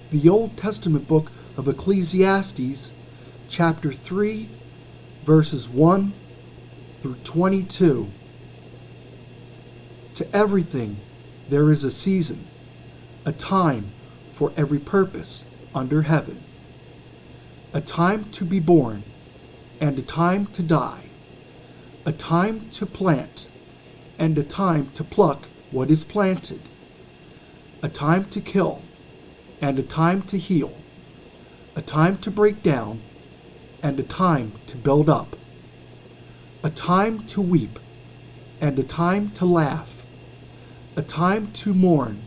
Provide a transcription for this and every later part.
the Old Testament book of Ecclesiastes, chapter 3, verses 1 through 22. To everything there is a season, a time for every purpose under heaven, a time to be born and a time to die, a time to plant and a time to pluck what is planted, a time to kill and a time to heal, a time to break down and a time to build up, a time to weep and a time to laugh, a time to mourn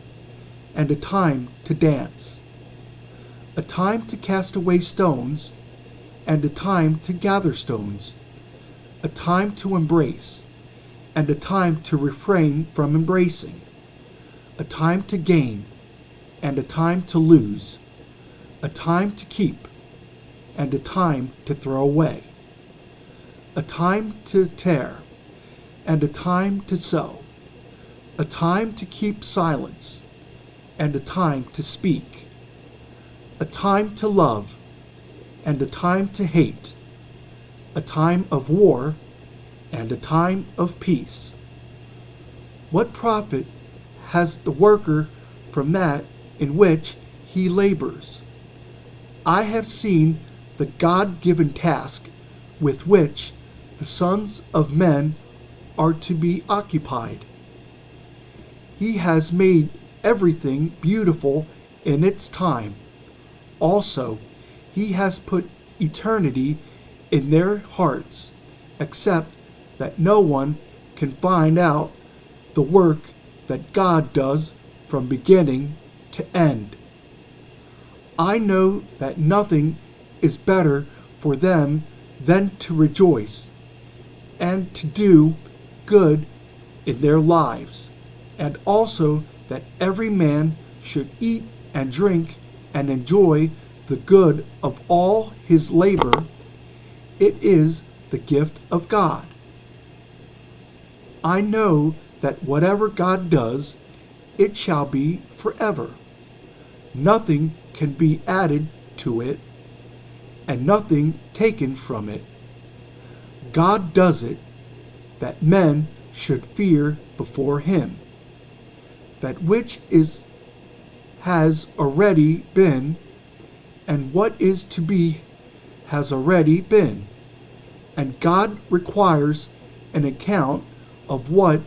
and a time to dance, a time to cast away stones and a time to gather stones, a time to embrace and a time to refrain from embracing, a time to gain and a time to lose, a time to keep and a time to throw away, a time to tear and a time to sow, a time to keep silence and a time to speak, a time to love and a time to hate, a time of war and a time of peace. What profit has the worker from that in which he labors? I have seen the God-given task with which the sons of men are to be occupied. He has made everything beautiful in its time. Also, he has put eternity in their hearts, except that no one can find out the work that God does from beginning to end. I know that nothing is better for them than to rejoice and to do good in their lives, and also that every man should eat and drink and enjoy the good of all his labor. It is the gift of God. I know that whatever God does, it shall be forever. Nothing can be added to it, and nothing taken from it. God does it, that men should fear before him. That which is has already been, and what is to be has already been. And God requires an account of what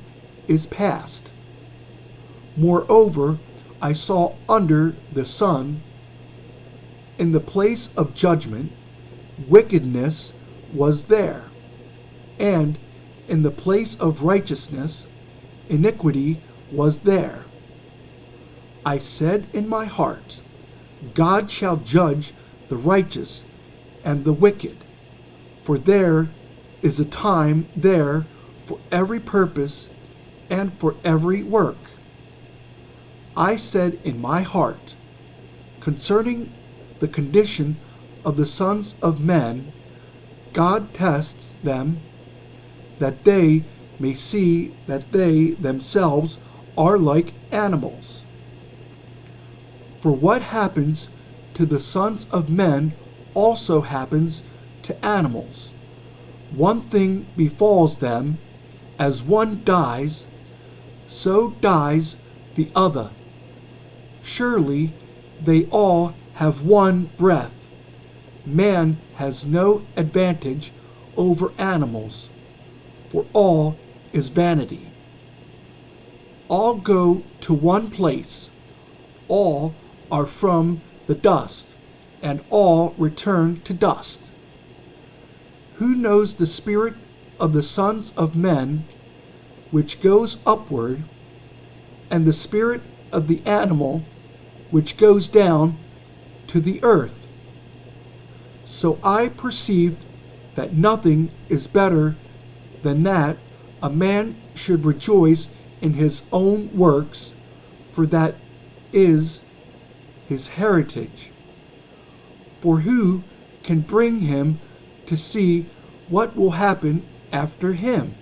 is past. Moreover, I saw under the sun, in the place of judgment, wickedness was there, and in the place of righteousness, iniquity was there. I said in my heart, God shall judge the righteous and the wicked, for there is a time there for every purpose and for every work. I said in my heart, concerning the condition of the sons of men, God tests them, that they may see that they themselves are like animals. For what happens to the sons of men also happens to animals. One thing befalls them, as one dies, so dies the other. Surely they all have one breath. Man has no advantage over animals, for all is vanity. All go to one place, all are from the dust, and all return to dust. Who knows the spirit of the sons of men, which goes upward, and the spirit of the animal, which goes down to the earth? So I perceived that nothing is better than that a man should rejoice in his own works, for that is his heritage. For who can bring him to see what will happen after him?